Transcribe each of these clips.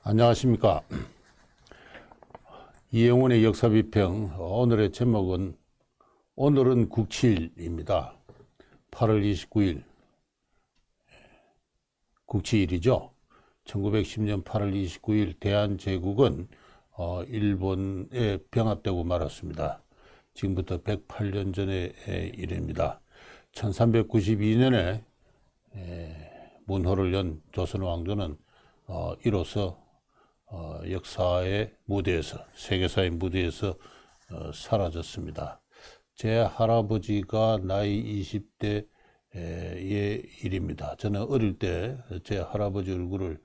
안녕하십니까. 이영훈의 역사비평. 오늘의 제목은 오늘은 국치일입니다. 8월 29일 국치일이죠. 1910년 8월 29일 대한제국은 일본에 병합되고 말았습니다. 지금부터 108년 전의 일입니다. 1392년에 문호를 연 조선왕조는 이로써 역사의 무대에서, 세계사의 무대에서 사라졌습니다. 제 할아버지가 나이 20대의 일입니다. 저는 어릴 때 제 할아버지 얼굴을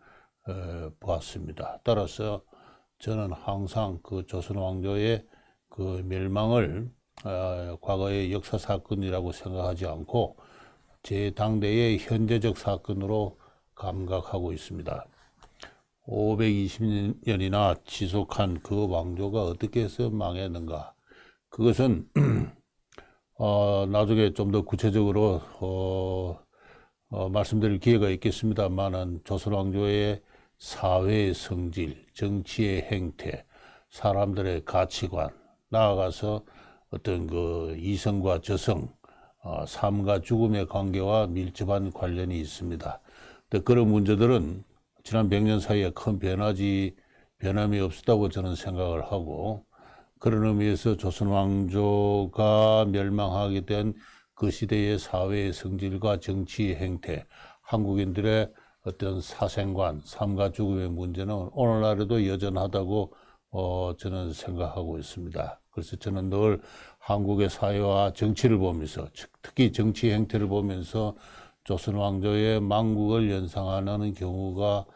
보았습니다. 따라서 저는 항상 그 조선 왕조의 그 멸망을 과거의 역사 사건이라고 생각하지 않고 제 당대의 현재적 사건으로 감각하고 있습니다. 520년이나 지속한 그 왕조가 어떻게 해서 망했는가? 그것은 나중에 좀 더 구체적으로 말씀드릴 기회가 있겠습니다만은 조선 왕조의 사회의 성질, 정치의 행태, 사람들의 가치관, 나아가서 어떤 그 이성과 저성, 삶과 죽음의 관계와 밀접한 관련이 있습니다. 근데 그런 문제들은 지난 100년 사이에 큰 변함이 없었다고 저는 생각을 하고, 그런 의미에서 조선 왕조가 멸망하게 된 그 시대의 사회의 성질과 정치의 행태, 한국인들의 어떤 사생관, 삶과 죽음의 문제는 오늘날에도 여전하다고 저는 생각하고 있습니다. 그래서 저는 늘 한국의 사회와 정치를 보면서, 특히 정치 행태를 보면서 조선 왕조의 망국을 연상하는 경우가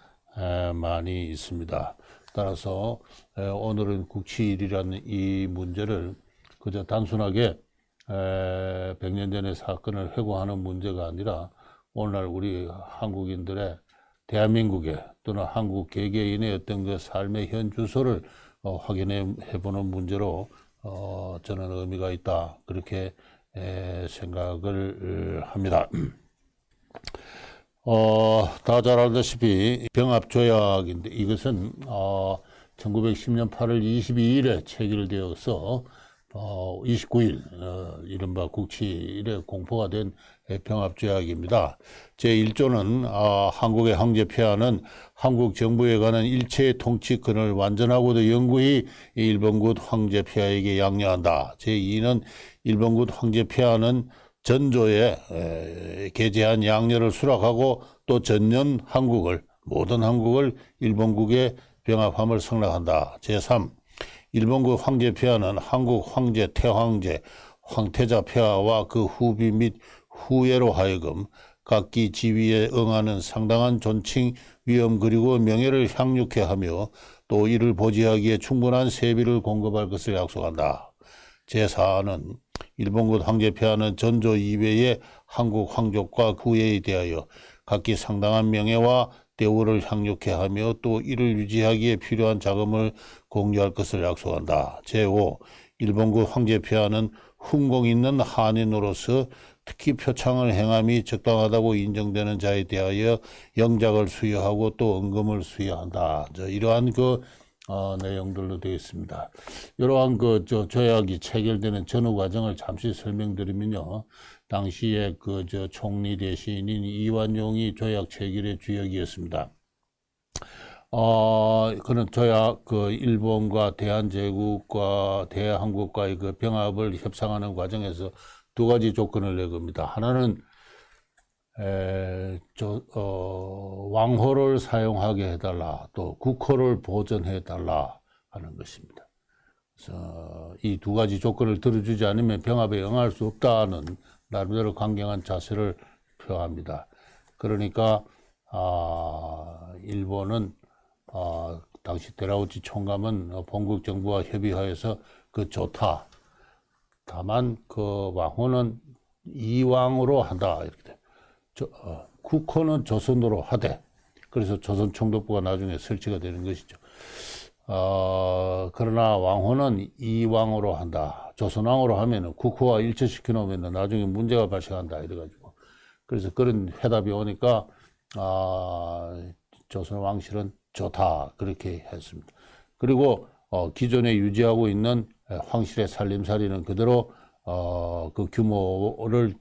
많이 있습니다. 따라서 오늘은 국치일이라는 이 문제를 그저 단순하게 100년 전의 사건을 회고하는 문제가 아니라 오늘날 우리 한국인들의 대한민국의 또는 한국 개개인의 어떤 그 삶의 현 주소를 확인해 보는 문제로 저는 의미가 있다, 그렇게 생각을 합니다. 다 잘 알다시피 병합조약인데 이것은 1910년 8월 22일에 체결되어서 29일 이른바 국치일에 공포가 된 병합조약입니다. 제1조는 한국의 황제 폐하는 한국 정부에 관한 일체의 통치권을 완전하고도 영구히 일본군 황제 폐하에게 양려한다. 제2는 일본군 황제 폐하는 전조에 게재한 양려를 수락하고 또 전년 모든 한국을 일본국에 병합함을 승낙한다. 제3. 일본국 황제 폐하는 한국 황제, 태황제, 황태자 폐하와 그 후비 및 후예로 하여금 각기 지위에 응하는 상당한 존칭, 위엄 그리고 명예를 향유케 하며 또 이를 보지하기에 충분한 세비를 공급할 것을 약속한다. 제4는 일본군 황제 폐하는 전조 이외의 한국 황족과 후예에 대하여 각기 상당한 명예와 대우를 향유케 하며 또 이를 유지하기에 필요한 자금을 공유할 것을 약속한다. 제5. 일본군 황제 폐하는 훈공 있는 한인으로서 특히 표창을 행함이 적당하다고 인정되는 자에 대하여 영작을 수여하고 또 은금을 수여한다. 이러한 내용들로 되어 있습니다. 이러한 조약이 체결되는 전후 과정을 잠시 설명드리면요. 당시에 총리 대신인 이완용이 조약 체결의 주역이었습니다. 그는 조약, 일본과 대한제국과 대한민국과의 병합을 협상하는 과정에서 두 가지 조건을 내겁니다. 하나는, 왕호를 사용하게 해달라, 또 국호를 보존해달라 하는 것입니다. 그래서 이 두 가지 조건을 들어주지 않으면 병합에 응할 수 없다는 나름대로 강경한 자세를 표합니다. 그러니까 일본은 당시 데라우치 총감은 본국 정부와 협의하여서 좋다. 다만 왕호는 이왕으로 한다, 이렇게 돼. 국호는 조선으로 하되, 그래서 조선 총독부가 나중에 설치가 되는 것이죠. 그러나 왕호는 이왕으로 한다. 조선왕으로 하면은 국호와 일치시켜 놓으면 나중에 문제가 발생한다, 이래가지고. 그래서 그런 회답이 오니까 조선 왕실은 좋다 그렇게 했습니다. 그리고 기존에 유지하고 있는 황실의 살림살이는 그대로 그 규모를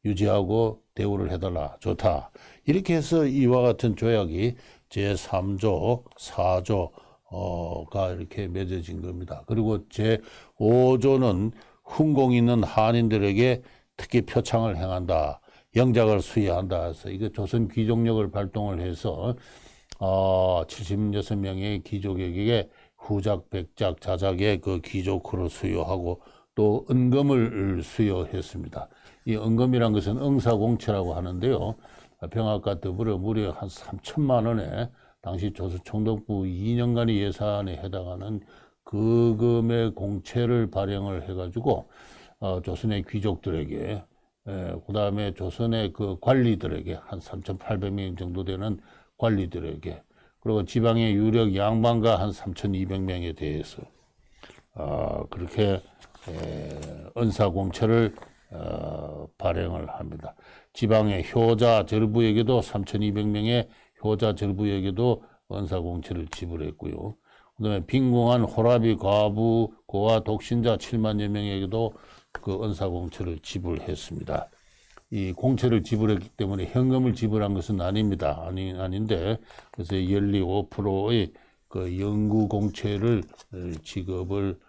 유지하고 대우를 해달라 좋다 이렇게 해서 이와 같은 조약이 제3조 4조가 이렇게 맺어진 겁니다. 그리고 제5조는 훈공 있는 한인들에게 특히 표창을 행한다, 영작을 수여한다 해서 이거 조선 귀족력을 발동을 해서 76명의 귀족에게 후작, 백작, 자작의 그 귀족으로 수여하고 또 은금을 수여했습니다. 이 은금이란 것은 응사공채라고 하는데요. 병합과 더불어 무려 한 3천만 원에 당시 조선총독부 2년간의 예산에 해당하는 그 금의 공채를 발행을 해가지고 조선의 귀족들에게 그 다음에 조선의 그 관리들에게 한 3,800명 정도 되는 관리들에게 그리고 지방의 유력 양반가 한 3,200명에 대해서 그렇게 은사공채를 발행을 합니다. 지방의 효자 절부에게도 3,200명의 효자 절부에게도 은사공채를 지불했고요. 그다음에 빈궁한 호라비 과부 고아 독신자 7만여 명에게도 그 은사공채를 지불했습니다. 이 공채를 지불했기 때문에 현금을 지불한 것은 아닙니다. 아닌데 그래서 연리 5%의 그 영구공채를 지급을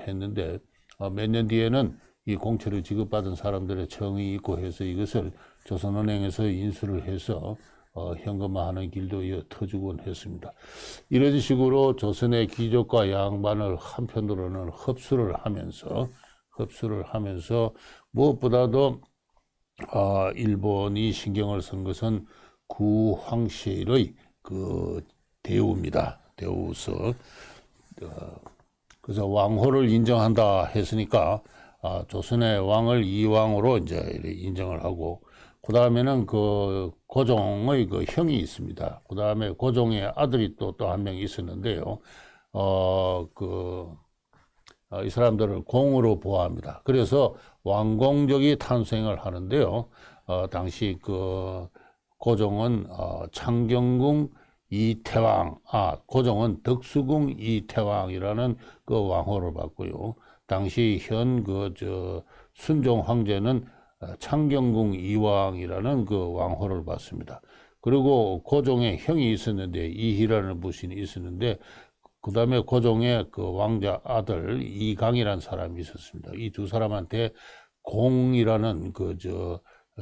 했는데 몇 년 뒤에는 이 공채를 지급받은 사람들의 정이 있고 해서 이것을 조선은행에서 인수를 해서 현금화하는 길도 터주곤 했습니다. 이런 식으로 조선의 귀족과 양반을 한편으로는 흡수를 하면서 무엇보다도 일본이 신경을 쓴 것은 구황실의 그 대우입니다. 대우서 그래서 왕호를 인정한다 했으니까 조선의 왕을 이왕으로 이제 인정을 하고 그 다음에는 그 고종의 그 형이 있습니다. 그 다음에 고종의 아들이 또 한 명 있었는데요. 이 사람들을 공으로 보호합니다. 그래서 왕공족이 탄생을 하는데요. 당시 그 고종은 창경궁 이태왕, 고종은 덕수궁 이태왕이라는 그 왕호를 받고요. 당시 현 순종 황제는 창경궁 이왕이라는 그 왕호를 받습니다. 그리고 고종의 형이 있었는데 이희라는 부신이 있었는데 그 다음에 고종의 그 왕자 아들 이강이라는 사람이 있었습니다. 이 두 사람한테 공이라는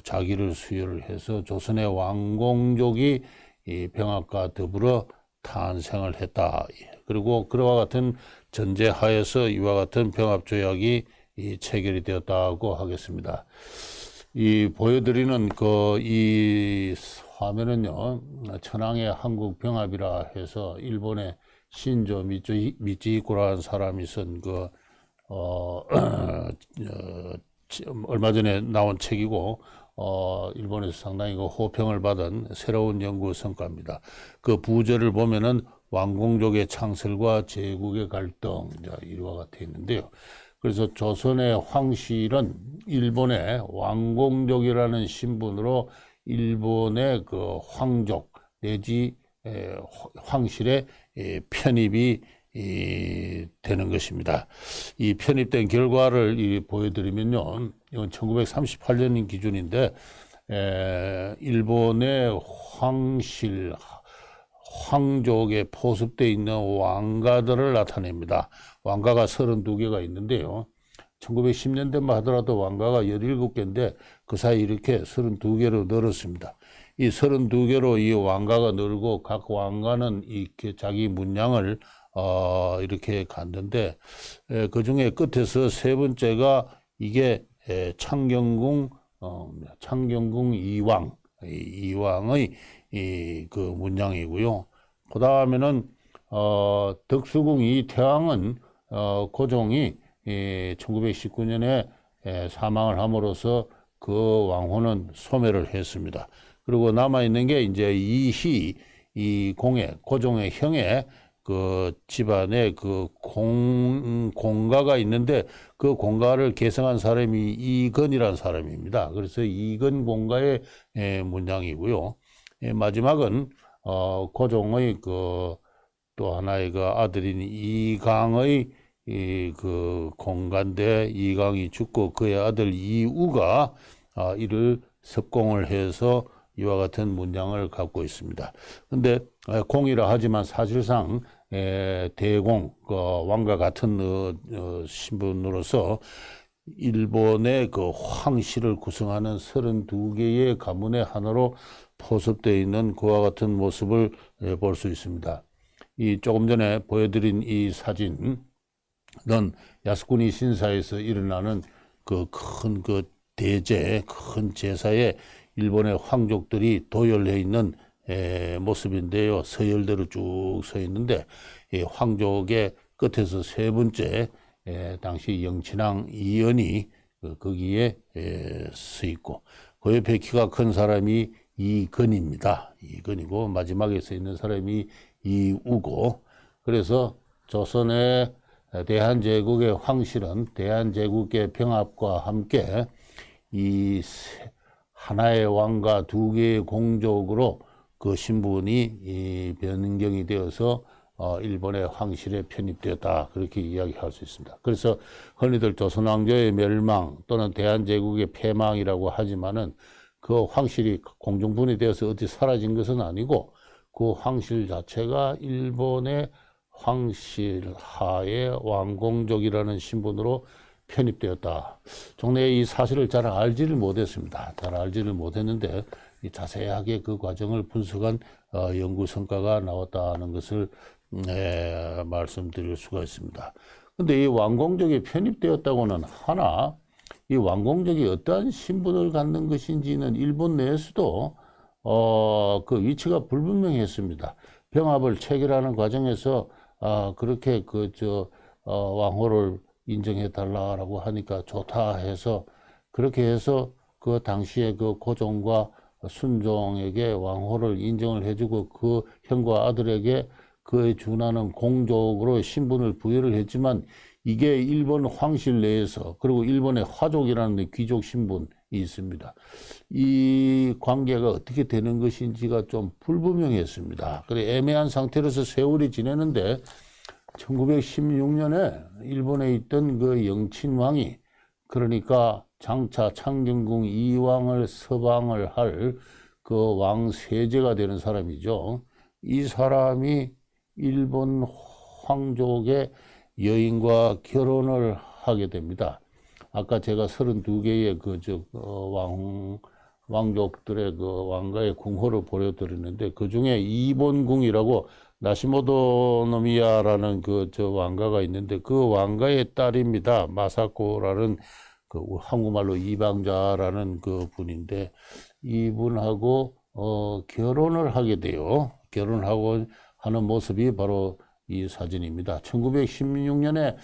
자기를 수여를 해서 조선의 왕공족이 이 병합과 더불어 탄생을 했다. 그리고 그와 같은 전제하에서 이와 같은 병합조약이 체결이 되었다고 하겠습니다. 이 보여드리는 이 화면은요, 천황의 한국 병합이라 해서 일본의 신조 미치히코라는 사람이 쓴 얼마 전에 나온 책이고, 일본에서 상당히 호평을 받은 새로운 연구 성과입니다. 그 부제를 보면은 왕공족의 창설과 제국의 갈등, 이와 같아 있는데요. 그래서 조선의 황실은 일본의 왕공족이라는 신분으로 일본의 그 황족 내지 황실에 편입이 되는 것입니다. 이 편입된 결과를 보여드리면요, 이건 1938년 기준인데 일본의 황족에 포섭되어 있는 왕가들을 나타냅니다. 왕가가 32개가 있는데요. 1910년대만 하더라도 왕가가 17개인데 그 사이 이렇게 32개로 늘었습니다. 이 32개로 이 왕가가 늘고 각 왕가는 이렇게 자기 문양을 이렇게 갔는데 그 중에 끝에서 세 번째가 이게 창경궁 이왕의 그 문양이고요. 그 다음에는 덕수궁 이태왕은 고종이 1919년에 사망을 함으로써 그 왕호는 소멸을 했습니다. 그리고 남아있는 게 이제 이 고종의 형의 그 집안에 그 공가가 있는데 그 공가를 계승한 사람이 이건이라는 사람입니다. 그래서 이건 공가의 문양이고요. 마지막은 고종의 또 하나의 아들인 이강의 공간대 이강이 죽고 그의 아들 이우가 이를 습공을 해서 이와 같은 문장을 갖고 있습니다. 근데 공이라 하지만 사실상 대공 왕과 같은 신분으로서 일본의 황실을 구성하는 32개의 가문의 하나로 포섭되어 있는 그와 같은 모습을 볼 수 있습니다. 이 조금 전에 보여드린 이 사진은 야스쿠니 신사에서 일어나는 큰 대제, 큰 제사에 일본의 황족들이 도열해 있는 모습인데요. 서열대로 쭉 서 있는데 이 황족의 끝에서 세 번째 당시 영친왕 이연이 거기에 서 있고 그 옆에 키가 큰 사람이 이건입니다. 이건이고 마지막에 서 있는 사람이 이우고, 그래서 조선의 대한제국의 황실은 대한제국의 병합과 함께 이 하나의 왕과 두 개의 공족으로 그 신분이 변경이 되어서 일본의 황실에 편입되었다, 그렇게 이야기할 수 있습니다. 그래서 흔히들 조선왕조의 멸망 또는 대한제국의 패망이라고 하지만은 그 황실이 공중분이 되어서 어디 사라진 것은 아니고 그 황실 자체가 일본의 황실 하의 왕공족이라는 신분으로 편입되었다. 종래에 이 사실을 잘 알지를 못했습니다. 잘 알지를 못했는데 자세하게 그 과정을 분석한 연구 성과가 나왔다는 것을 말씀드릴 수가 있습니다. 근데 이 왕공족이 편입되었다고는 하나, 이 왕공족이 어떠한 신분을 갖는 것인지는 일본 내에서도 그 위치가 불분명했습니다. 병합을 체결하는 과정에서 그렇게 왕호를 인정해 달라라고 하니까 좋다 해서 그렇게 해서 그 당시에 그 고종과 순종에게 왕호를 인정을 해주고 그 형과 아들에게 그에 준하는 공족으로 신분을 부여를 했지만 이게 일본 황실 내에서 그리고 일본의 화족이라는 귀족 신분이 있습니다. 이 관계가 어떻게 되는 것인지가 좀 불분명했습니다. 그래 애매한 상태로서 세월이 지내는데 1916년에 일본에 있던 그 영친왕이, 그러니까 장차 창경궁 이왕을 서방을 할 그 왕 세제가 되는 사람이죠. 이 사람이 일본 황족의 여인과 결혼을 하게 됩니다. 아까 제가 32개의 왕족들의 그 왕가의 궁호를 보여드렸는데 그 중에 이본궁이라고 나시모토노미야라는 왕가가 있는데 그 왕가의 딸입니다. 마사코라는 한국말로 이방자라는 그 분인데 이분하고 결혼을 하게 돼요. 결혼하고 하는 모습이 바로 이 사진입니다. 1916년에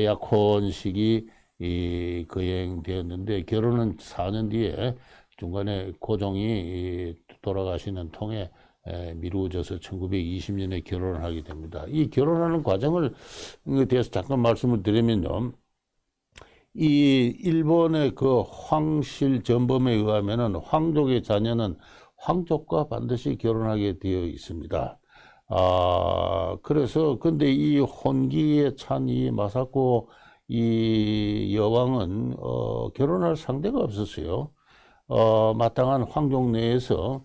약혼식이 거행되었는데 결혼은 4년 뒤에 중간에 고종이 돌아가시는 통에 미루어져서 1920년에 결혼을 하게 됩니다. 이 결혼하는 과정을 대해서 잠깐 말씀을 드리면요. 이 일본의 그 황실 전범에 의하면은 황족의 자녀는 황족과 반드시 결혼하게 되어 있습니다. 그래서 근데 이 혼기에 찬 이 마사코 이 여왕은 결혼할 상대가 없었어요. 마땅한 황족 내에서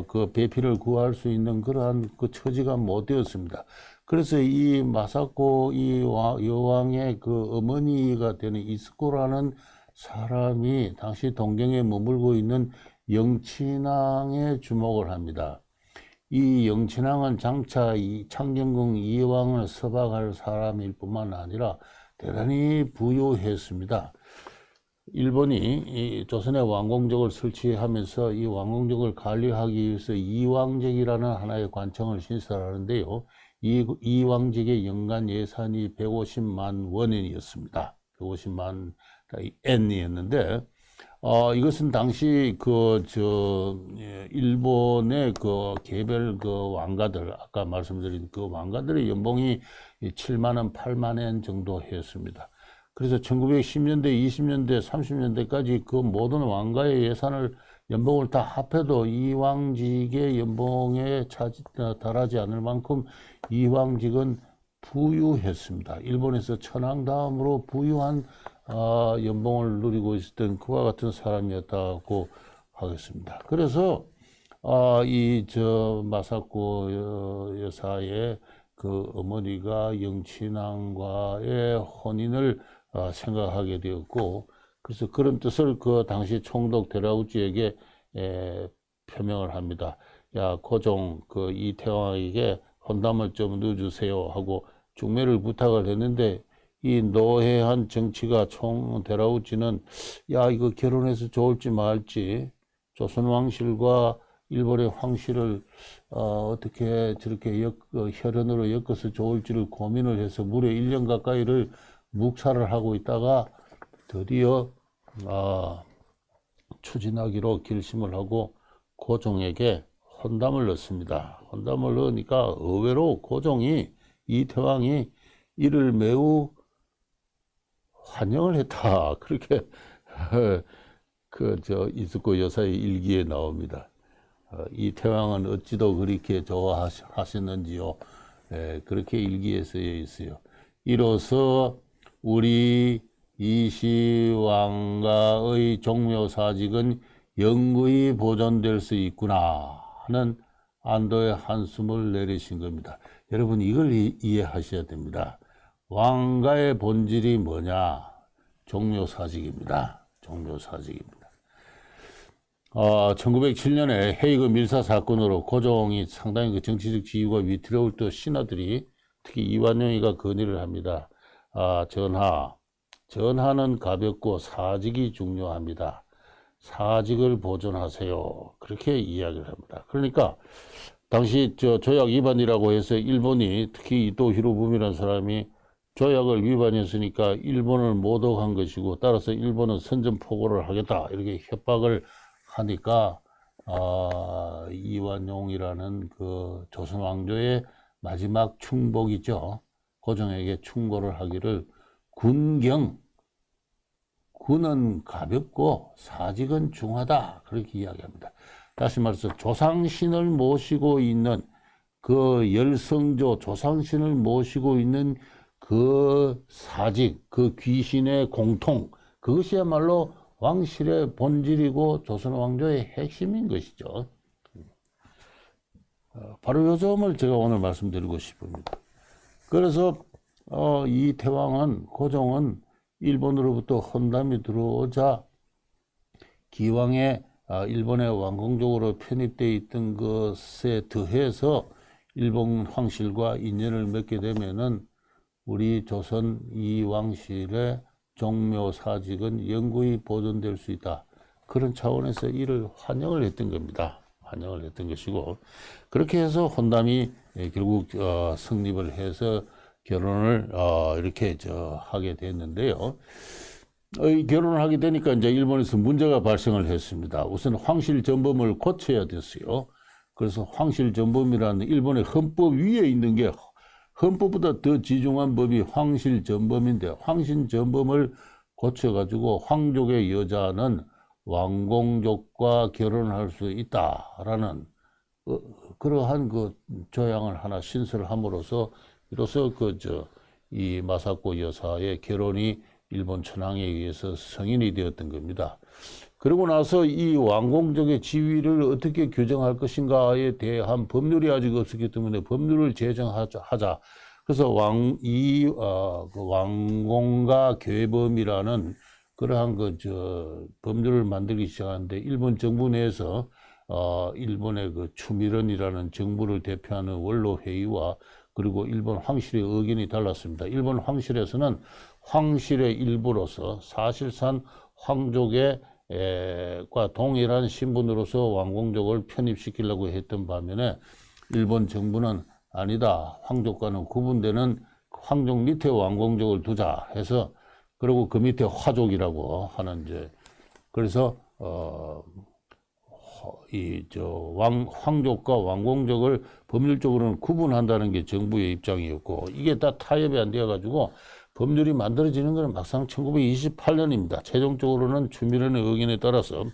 그 배필을 구할 수 있는 그러한 그 처지가 못 되었습니다. 그래서 이 마사코 이 여왕의 그 어머니가 되는 이스코라는 사람이 당시 동경에 머물고 있는 영친왕에 주목을 합니다. 이 영친왕은 장차 이 창경궁 이왕을 서박할 사람일 뿐만 아니라 대단히 부유했습니다. 일본이 이 조선의 왕공족을 설치하면서 이 왕공족을 관리하기 위해서 이왕직이라는 하나의 관청을 신설하는데요. 이 왕직의 연간 예산이 150만 원엔이었습니다. 150만 엔이었는데 이것은 당시 일본의 개별 왕가들, 아까 말씀드린 그 왕가들의 연봉이 7만 원, 8만 엔 정도 했습니다. 그래서 1910년대, 20년대, 30년대까지 그 모든 왕가의 예산을 연봉을 다 합해도 이황직의 연봉에 달하지 않을 만큼 이황직은 부유했습니다. 일본에서 천황 다음으로 부유한 연봉을 누리고 있었던 그와 같은 사람이었다고 하겠습니다. 그래서 마사코 여사의 그 어머니가 영친왕과의 혼인을 생각하게 되었고, 그래서 그런 뜻을 그 당시 총독 데라우지에게 표명을 합니다. 야, 고종 그 이태왕에게 혼담을 좀 넣어주세요 하고 중매를 부탁을 했는데, 이 노회한 정치가 총 데라우지는 야, 이거 결혼해서 좋을지 말지, 조선 왕실과 일본의 황실을 어떻게 저렇게 혈연으로 엮어서 좋을지를 고민을 해서 무려 1년 가까이를 묵살을 하고 있다가 드디어 추진하기로 결심을 하고 고종에게 혼담을 넣습니다. 혼담을 넣으니까 의외로 고종이, 이태왕이 이를 매우 환영을 했다. 그렇게 이스코 여사의 일기에 나옵니다. 이태왕은 어찌도 그렇게 좋아하셨는지요. 그렇게 일기에 쓰여 있어요. 이로써 우리 이시왕가의 종묘사직은 영구히 보존될 수 있구나 하는 안도의 한숨을 내리신 겁니다. 여러분, 이걸 이해하셔야 됩니다. 왕가의 본질이 뭐냐? 종묘사직입니다. 종묘사직입니다. 1907년에 헤이그 밀사 사건으로 고종이 상당히 그 정치적 지위가 위태로울 때 신하들이, 특히 이완용이가 건의를 합니다. 전하는 가볍고 사직이 중요합니다. 사직을 보존하세요. 그렇게 이야기를 합니다. 그러니까 당시 조약 위반이라고 해서 일본이, 특히 이토 히로부미라는 사람이 조약을 위반했으니까 일본을 모독한 것이고, 따라서 일본은 선전포고를 하겠다 이렇게 협박을 하니까 이완용이라는 그 조선 왕조의 마지막 충복이죠. 고종에게 충고를 하기를 군은 가볍고 사직은 중하다 그렇게 이야기합니다. 다시 말해서 조상신을 모시고 있는 그 열성조, 조상신을 모시고 있는 그 사직, 그 귀신의 공통, 그것이야말로 왕실의 본질이고 조선 왕조의 핵심인 것이죠. 바로 요 점을 제가 오늘 말씀드리고 싶습니다. 그래서 고종은 일본으로부터 혼담이 들어오자 기왕에 일본의 왕궁적으로 편입되어 있던 것에 더해서 일본 황실과 인연을 맺게 되면은 우리 조선 이 왕실의 종묘사직은 영구히 보존될 수 있다. 그런 차원에서 이를 환영을 했던 겁니다. 환영을 했던 것이고, 그렇게 해서 혼담이 결국 성립을 해서 결혼을 이렇게 하게 됐는데요. 결혼을 하게 되니까 이제 일본에서 문제가 발생을 했습니다. 우선 황실 전범을 고쳐야 됐어요. 그래서 황실 전범이라는 일본의 헌법 위에 있는 게, 헌법보다 더 지중한 법이 황실 전범인데, 황실 전범을 고쳐가지고 황족의 여자는 왕공족과 결혼할 수 있다라는 그러한 그 조항을 하나 신설함으로써 이로써 이 마사코 여사의 결혼이 일본 천황에 의해서 승인이 되었던 겁니다. 그러고 나서 이 왕공족의 지위를 어떻게 규정할 것인가에 대한 법률이 아직 없었기 때문에 법률을 제정하자. 그래서 왕공가 계범이라는 그러한 법률을 만들기 시작하는데, 일본 정부 내에서 일본의 그 추미런이라는 정부를 대표하는 원로회의와 그리고 일본 황실의 의견이 달랐습니다. 일본 황실에서는 황실의 일부로서 사실상 황족의 과 동일한 신분으로서 왕공족을 편입시키려고 했던 반면에, 일본 정부는 아니다, 황족과는 구분되는 황족 밑에 왕공족을 두자 해서, 그리고 그 밑에 화족이라고 하는 그래서 황족과 왕공족을 법률적으로는 구분한다는 게 정부의 입장이었고, 이게 다 타협이 안 되어 가지고 법률이 만들어지는 것은 막상 1928년입니다. 최종적으로는 추미련의 의견에 따라서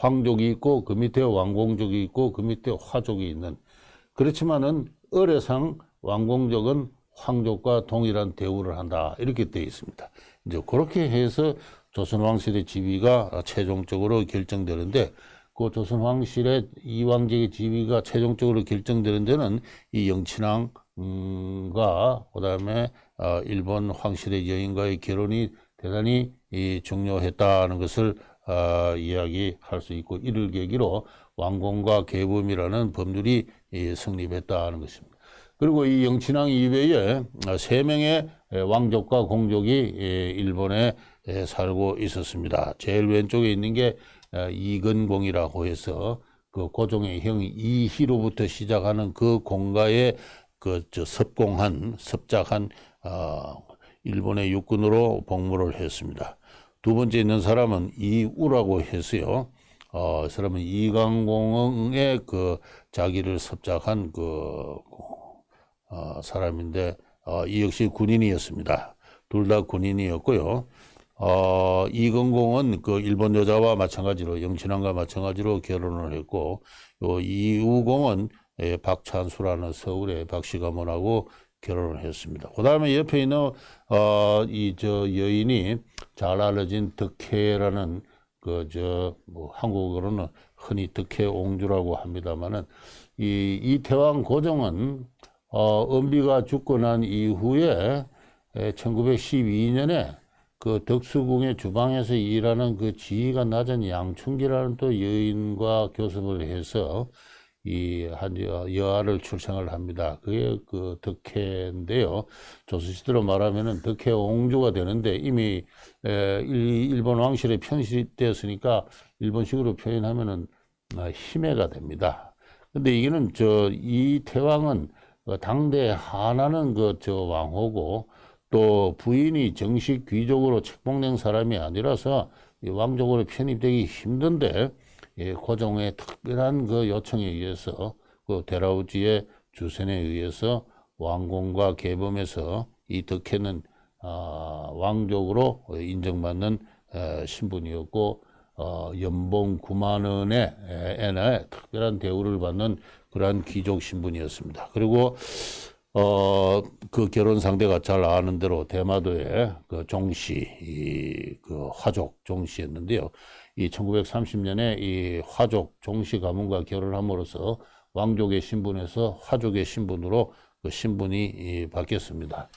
황족이 있고 그 밑에 왕공족이 있고 그 밑에 화족이 있는, 그렇지만은 의례상 왕공족은 황족과 동일한 대우를 한다 이렇게 되어 있습니다. 이제 그렇게 해서 조선 왕실의 지위가 최종적으로 결정되는데, 그 조선 왕실의 이왕제의 지위가 최종적으로 결정되는 데는 이 영친왕과 그다음에 일본 황실의 여인과의 결혼이 대단히 중요했다는 것을 이야기할 수 있고, 이를 계기로 왕공과 계범이라는 법률이 성립했다는 것입니다. 그리고 이 영친왕 이외에 3명의 왕족과 공족이 일본에 살고 있었습니다. 제일 왼쪽에 있는 게 이근공이라고 해서 그 고종의 형 이희로부터 시작하는 그 공가에 섭작한 일본의 육군으로 복무를 했습니다. 두 번째 있는 사람은 이우라고 해서요. 이 사람은 이강공의 그 자기를 섭작한 사람인데, 이 역시 군인이었습니다. 둘 다 군인이었고요. 이건공은 그 일본 여자와 마찬가지로 영친왕과 마찬가지로 결혼을 했고, 요 이우공은 박찬수라는 서울의 박씨 가문하고 결혼을 했습니다. 그 다음에 옆에 있는 여인이 잘 알려진 덕혜라는 한국어로는 흔히 덕혜옹주라고 합니다만은, 이 태왕 고종은 은비가 죽고 난 이후에 1912년에 그 덕수궁의 주방에서 일하는 그 지위가 낮은 양춘기라는 또 여인과 교섭을 해서 한 여아를 출생을 합니다. 그게 그 덕혜인데요. 조선시대로 말하면은 덕혜옹주가 되는데, 이미 일본 왕실에 편식되었으니까 일본식으로 표현하면은 희매가 됩니다. 근데 이게는 이 태왕은 당대 하나는 왕호고, 또 부인이 정식 귀족으로 책봉된 사람이 아니라서 왕족으로 편입되기 힘든데, 고종의 특별한 요청에 의해서 대라우지의 주선에 의해서 왕공과 계범에서 이 덕혜는 왕족으로 인정받는 신분이었고, 연봉 9만 원의 특별한 대우를 받는 그러한 귀족 신분이었습니다. 그리고 그 결혼 상대가 잘 아는 대로 대마도의 그 종씨, 그 화족 종씨였는데요. 이 1930년에 이 화족 종씨 가문과 결혼함으로써 왕족의 신분에서 화족의 신분으로 그 신분이 바뀌었습니다.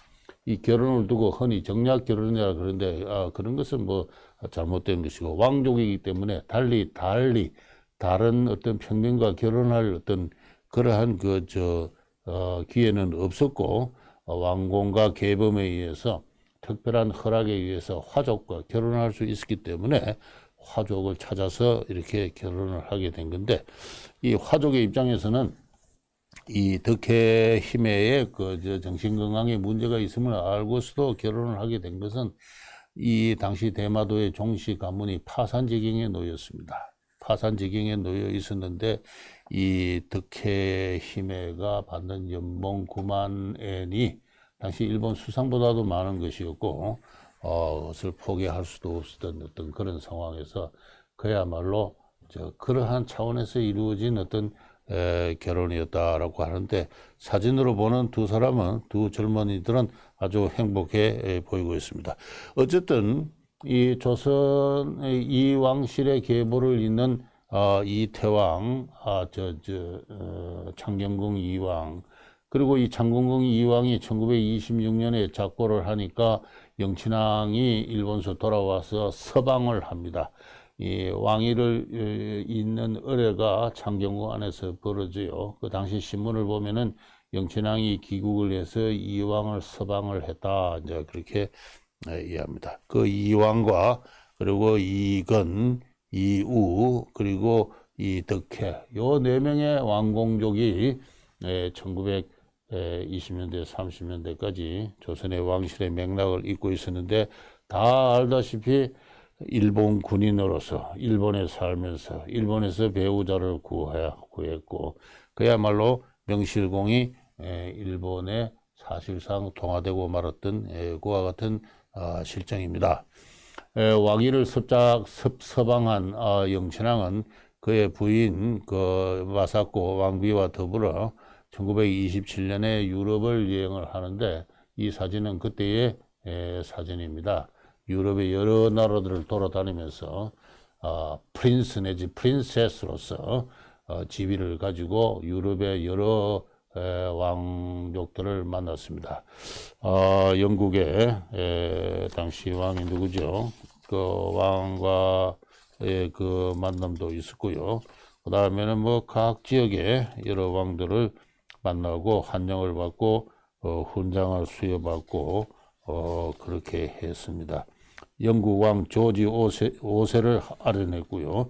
이 결혼을 두고 흔히 정략 결혼이라 그러는데, 그런 것은 잘못된 것이고, 왕족이기 때문에 달리 다른 어떤 평민과 결혼할 어떤 그러한 기회는 없었고, 왕공과 계범에 의해서 특별한 허락에 의해서 화족과 결혼할 수 있었기 때문에 화족을 찾아서 이렇게 결혼을 하게 된 건데, 이 화족의 입장에서는 이 덕혜 희매의 정신건강에 문제가 있음을 알고서도 결혼을 하게 된 것은, 이 당시 대마도의 종씨 가문이 파산지경에 놓였습니다. 파산지경에 놓여 있었는데, 이 덕혜 희매가 받는 연봉 9만 엔이 당시 일본 수상보다도 많은 것이었고, 그것을 포기할 수도 없었던 어떤 그런 상황에서 그야말로 그러한 차원에서 이루어진 어떤 결혼이었다라고 하는데, 사진으로 보는 두 젊은이들은 아주 행복해 보이고 있습니다. 어쨌든 이 조선의 이 왕실의 계보를 잇는 이 태왕, 창경궁 이왕, 그리고 이 창경궁 이왕이 1926년에 작고를 하니까 영친왕이 일본서 돌아와서 서방을 합니다. 이 왕위를 잇는 의례가 창경궁 안에서 벌어져요. 그 당시 신문을 보면은 영친왕이 귀국을 해서 이왕을 서방을 했다, 이제 그렇게 이해합니다. 그 이왕과 그리고 이건, 이우, 그리고 이 덕혜, 요 4명의 왕공족이 1920년대, 30년대까지 조선의 왕실의 맥락을 잇고 있었는데, 다 알다시피 일본 군인으로서 일본에 살면서 일본에서 배우자를 구했고, 그야말로 명실공히 일본에 사실상 동화되고 말았던 그와 같은 실정입니다. 왕위를 서방한 영친왕은 그의 부인 마사코 왕비와 더불어 1927년에 유럽을 여행을 하는데, 이 사진은 그때의 사진입니다. 유럽의 여러 나라들을 돌아다니면서 프린스 내지 프린세스로서 지위를 가지고 유럽의 여러 왕족들을 만났습니다. 영국의 당시 왕이 누구죠? 그 왕과의 그 만남도 있었고요. 그 다음에는 뭐 각 지역의 여러 왕들을 만나고 환영을 받고 훈장을 수여받고 그렇게 했습니다. 영국 왕 조지 5세를 아련했고요.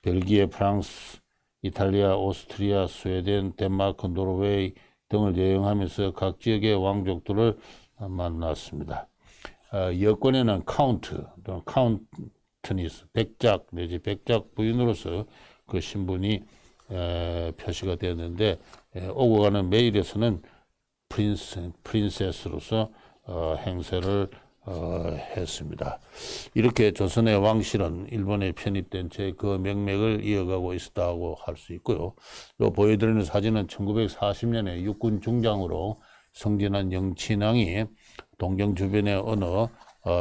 벨기에, 프랑스, 이탈리아, 오스트리아, 스웨덴, 덴마크, 노르웨이 등을 여행하면서 각 지역의 왕족들을 만났습니다. 여권에는 카운트 또는 카운트니스, 백작 내지 백작 부인으로서 그 신분이 표시가 되었는데, 오고 가는 메일에서는 프린세스로서 행세를 했습니다. 이렇게 조선의 왕실은 일본에 편입된 채 그 명맥을 이어가고 있었다고 할 수 있고요. 또 보여드리는 사진은 1940년에 육군 중장으로 승진한 영친왕이 동경 주변의 어느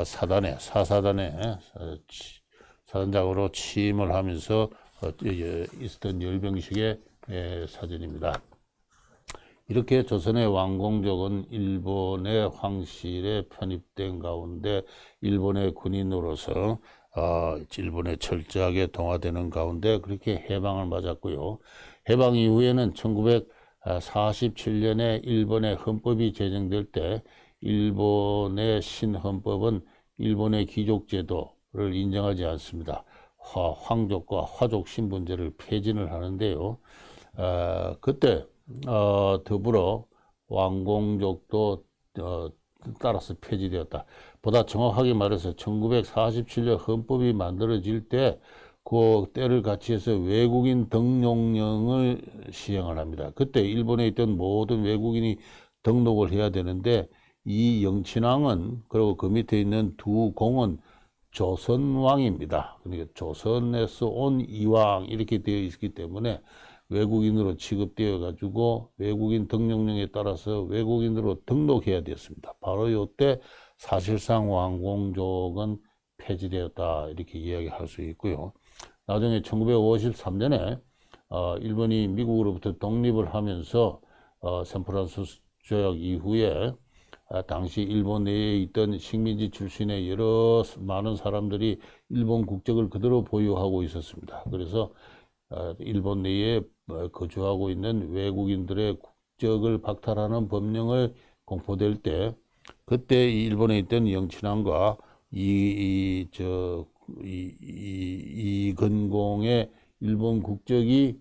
사사단의 사단장으로 취임을 하면서 있었던 열병식의 사진입니다. 이렇게 조선의 왕공족은 일본의 황실에 편입된 가운데 일본의 군인으로서 일본에 철저하게 동화되는 가운데 그렇게 해방을 맞았고요. 해방 이후에는 1947년에 일본의 헌법이 제정될 때 일본의 신헌법은 일본의 귀족제도를 인정하지 않습니다. 황족과 화족 신분제를 폐지를 하는데요. 그때 더불어 왕공족도 따라서 폐지되었다. 보다 정확하게 말해서 1947년 헌법이 만들어질 때 그 때를 같이해서 외국인 등록령을 시행을 합니다. 그때 일본에 있던 모든 외국인이 등록을 해야 되는데, 이 영친왕은 그리고 그 밑에 있는 두 공은 조선왕입니다. 그러니까 조선에서 온 이왕 이렇게 되어 있기 때문에 외국인으로 취급되어 가지고 외국인 등록령에 따라서 외국인으로 등록해야 되었습니다. 바로 이때 사실상 왕공족은 폐지되었다 이렇게 이야기할 수 있고요. 나중에 1953년에 일본이 미국으로부터 독립을 하면서 샌프란시스코 조약 이후에 당시 일본 내에 있던 식민지 출신의 많은 사람들이 일본 국적을 그대로 보유하고 있었습니다. 그래서 일본 내에 거주하고 있는 외국인들의 국적을 박탈하는 법령을 공포될 때, 그때 일본에 있던 영친왕과 이건공의 일본 국적이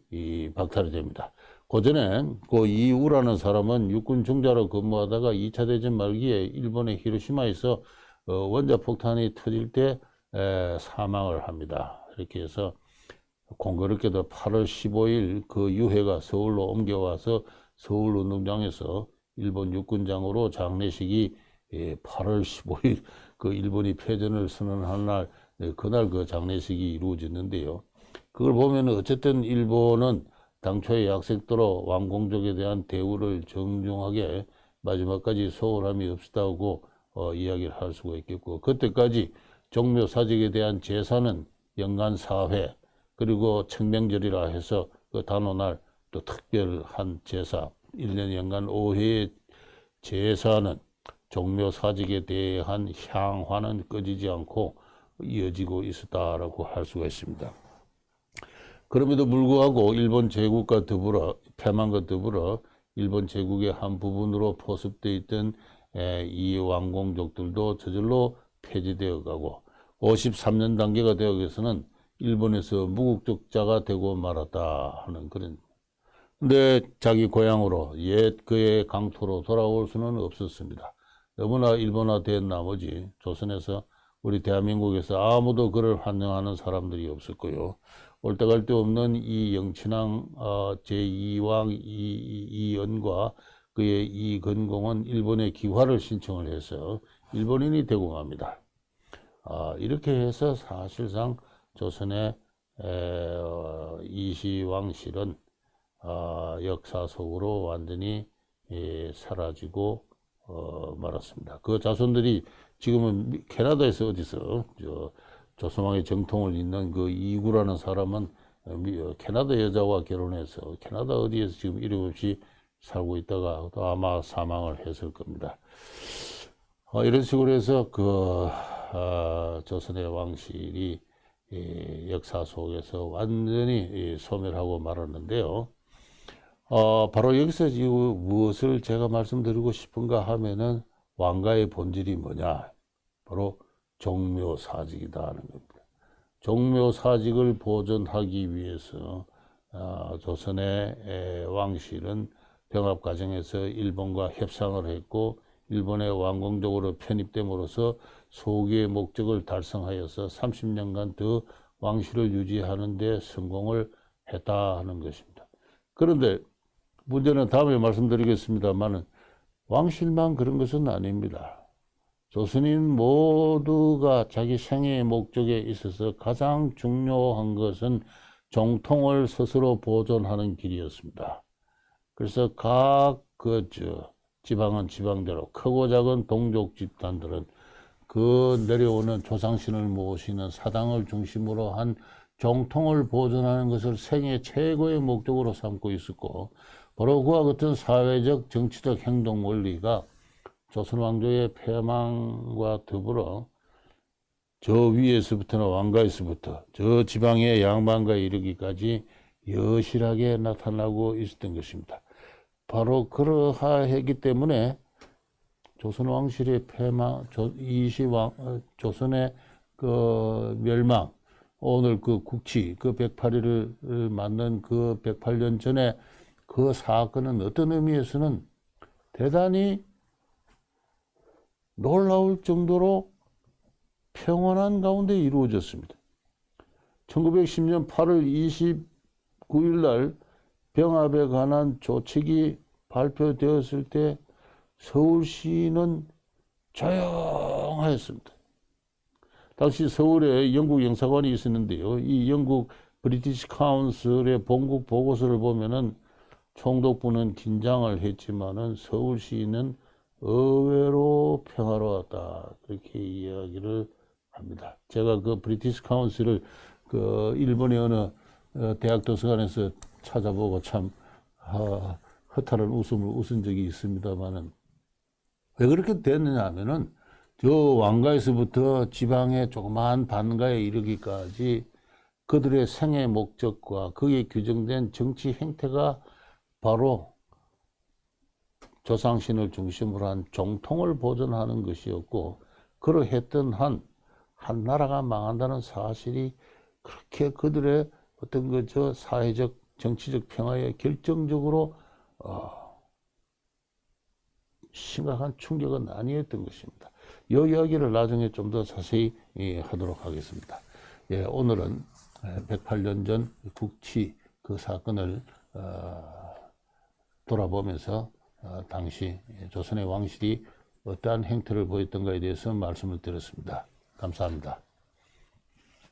박탈이 됩니다. 그전에 그 이우라는 사람은 육군 중자로 근무하다가 2차 대전 말기에 일본의 히로시마에서 원자폭탄이 터질 때 사망을 합니다. 이렇게 해서 공교롭게도 8월 15일 그 유해가 서울로 옮겨와서 서울운동장에서 일본 육군장으로 장례식이 8월 15일 그 일본이 패전을 선언한 날, 그날 그 장례식이 이루어졌는데요. 그걸 보면 어쨌든 일본은 당초에 약속대로 왕공족에 대한 대우를 정중하게 마지막까지 소홀함이 없었다고 이야기를 할 수가 있겠고, 그때까지 종묘사직에 대한 제사는 연간 4회, 그리고 청명절이라 해서 그 단오날 또 특별한 제사, 1년 연간 5회의 제사는 종묘사직에 대한 향화는 꺼지지 않고 이어지고 있었다라고 할 수가 있습니다. 그럼에도 불구하고 일본 제국과 더불어 패망과 더불어 일본 제국의 한 부분으로 포섭되어 있던 이 왕공족들도 저절로 폐지되어 가고 53년 단계가 되어서는 일본에서 무국적자가 되고 말았다 하는 그런. 근데 자기 고향으로 옛 그의 강토로 돌아올 수는 없었습니다. 너무나 일본화된 나머지 조선에서 우리 대한민국에서 아무도 그를 환영하는 사람들이 없었고요. 올때갈데 없는 이 영친왕 제2왕 이연과 그의 이건공은 일본에 귀화를 신청을 해서 일본인이 되고 맙니다. 이렇게 해서 사실상 조선의 이시왕실은 역사 속으로 완전히 사라지고 말았습니다. 그 자손들이 지금은 캐나다에서 어디서 조선왕의 정통을 잇는 그 이구라는 사람은 캐나다 여자와 결혼해서 캐나다 어디에서 지금 이름 없이 살고 있다가 또 아마 사망을 했을 겁니다. 이런 식으로 해서 조선의 왕실이 역사 속에서 완전히 소멸하고 말았는데요. 바로 여기서 지금 무엇을 제가 말씀드리고 싶은가 하면은 왕가의 본질이 뭐냐? 바로 종묘사직이다 하는 겁니다. 종묘사직을 보존하기 위해서 조선의 왕실은 병합 과정에서 일본과 협상을 했고 일본의 왕공적으로 편입됨으로써 소기의 목적을 달성하여서 30년간 더 왕실을 유지하는 데 성공을 했다 하는 것입니다. 그런데 문제는 다음에 말씀드리겠습니다만 왕실만 그런 것은 아닙니다. 조선인 모두가 자기 생애의 목적에 있어서 가장 중요한 것은 정통을 스스로 보존하는 길이었습니다. 그래서 각 지방은 지방대로 크고 작은 동족 집단들은 그 내려오는 조상신을 모시는 사당을 중심으로 한 정통을 보존하는 것을 생애 최고의 목적으로 삼고 있었고 바로 그와 같은 사회적 정치적 행동 원리가 조선 왕조의 폐망과 더불어 저 위에서부터는 왕가에서부터 저 지방의 양반가에 이르기까지 여실하게 나타나고 있었던 것입니다. 바로 그러하기 때문에 조선 왕실의 폐망, 조선의 그 멸망, 오늘 그 국치, 그 108일을 맞는 그 108년 전에 그 사건은 어떤 의미에서는 대단히 놀라울 정도로 평온한 가운데 이루어졌습니다. 1910년 8월 29일 날 병합에 관한 조칙이 발표되었을 때 서울시는 조용하였습니다. 당시 서울에 영국 영사관이 있었는데요. 이 영국 브리티시 카운슬의 본국 보고서를 보면은 총독부는 긴장을 했지만은 서울시는 의외로 평화로웠다. 그렇게 이야기를 합니다. 제가 그 브리티시 카운슬을 그 일본의 어느 대학 도서관에서 찾아보고 참 허탈한 웃음을 웃은 적이 있습니다만은 왜 그렇게 됐느냐 하면은 저 왕가에서부터 지방의 조그마한 반가에 이르기까지 그들의 생애 목적과 거기에 규정된 정치 행태가 바로 조상신을 중심으로 한 정통을 보존하는 것이었고 그러했던 한 나라가 망한다는 사실이 그렇게 그들의 어떤 사회적 정치적 평화에 결정적으로 심각한 충격은 아니었던 것입니다. 이 이야기를 나중에 좀 더 자세히 하도록 하겠습니다. 예, 오늘은 108년 전 국치 그 사건을 돌아보면서 당시 조선의 왕실이 어떠한 행태를 보였던가에 대해서 말씀을 드렸습니다. 감사합니다.